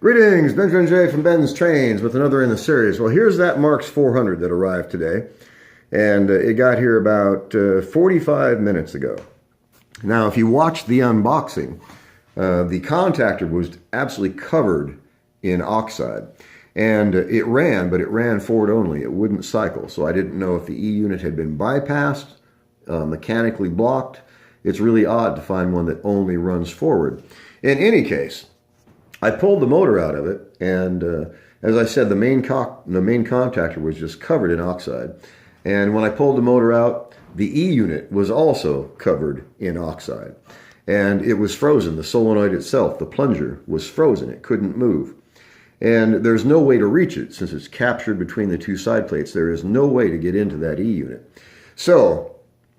Greetings, BENZTRAINZ from BENZTRAINZ with another in the series. Well, here's that Marx 400 that arrived today, and it got here about 45 minutes ago. Now, if you watch the unboxing, the contactor was absolutely covered in oxide, and it ran, but it ran forward only. It wouldn't cycle, so I didn't know if the E unit had been bypassed, mechanically blocked. It's really odd to find one that only runs forward. In any case, I pulled the motor out of it, and as I said, the main contactor was just covered in oxide. And when I pulled the motor out, the E unit was also covered in oxide. And it was frozen. The solenoid itself, the plunger, was frozen. It couldn't move. And there's no way to reach it since it's captured between the two side plates. There is no way to get into that E unit. So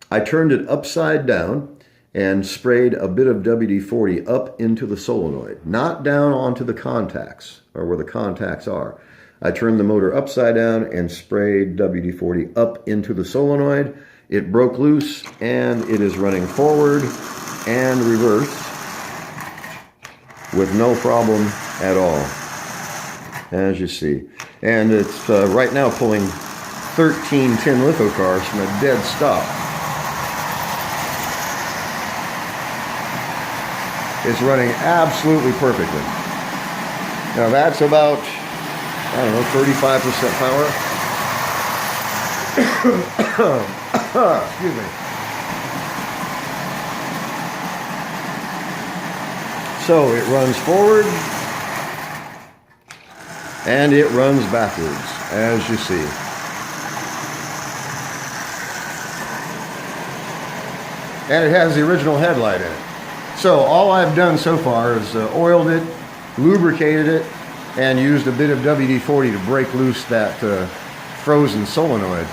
I turned it upside down and sprayed a bit of WD-40 up into the solenoid, not down onto the contacts, or where the contacts are. I turned the motor upside down and sprayed WD-40 up into the solenoid. It broke loose, and it is running forward and reverse with no problem at all, as you see. And it's right now pulling 13 tin litho cars from a dead stop. It's running absolutely perfectly. Now that's about, I don't know, 35% power. Excuse me. So it runs forward and it runs backwards, as you see. And it has the original headlight in it. So all I've done so far is oiled it, lubricated it, and used a bit of WD-40 to break loose that frozen solenoid.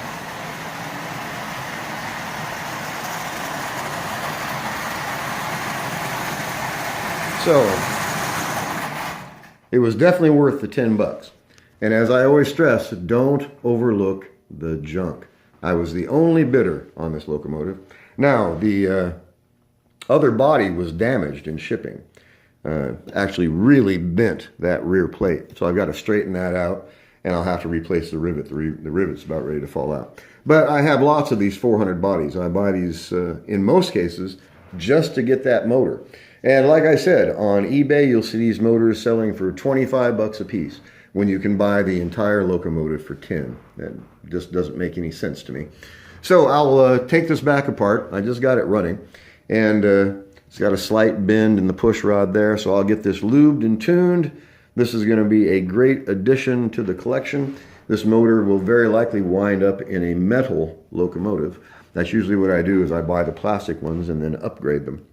So it was definitely worth the 10 bucks. And as I always stress, don't overlook the junk. I was the only bidder on this locomotive. Now, the other body was damaged in shipping. Actually really bent that rear plate. So I've got to straighten that out, and I'll have to replace the rivet. The rivet's about ready to fall out. But I have lots of these 400 bodies. I buy these, in most cases, just to get that motor. And like I said, on eBay, you'll see these motors selling for 25 bucks a piece when you can buy the entire locomotive for 10. That just doesn't make any sense to me. So I'll take this back apart. I just got it running. And it's got a slight bend in the push rod there, so I'll get this lubed and tuned. This is going to be a great addition to the collection. This motor will very likely wind up in a metal locomotive. That's usually what I do, is I buy the plastic ones and then upgrade them.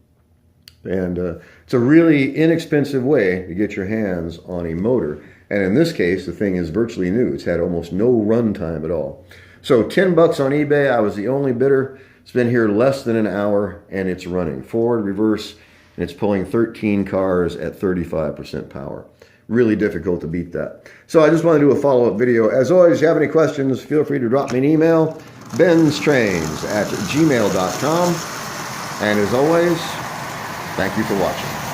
And it's a really inexpensive way to get your hands on a motor. And in this case, the thing is virtually new. It's had almost no run time at all. So 10 bucks on eBay. I was the only bidder. It's been here less than an hour, and it's running forward, reverse, and it's pulling 13 cars at 35% power. Really difficult to beat that. So I just want to do a follow-up video. As always, if you have any questions, feel free to drop me an email, BENZTRAINZ@gmail.com. And as always, thank you for watching.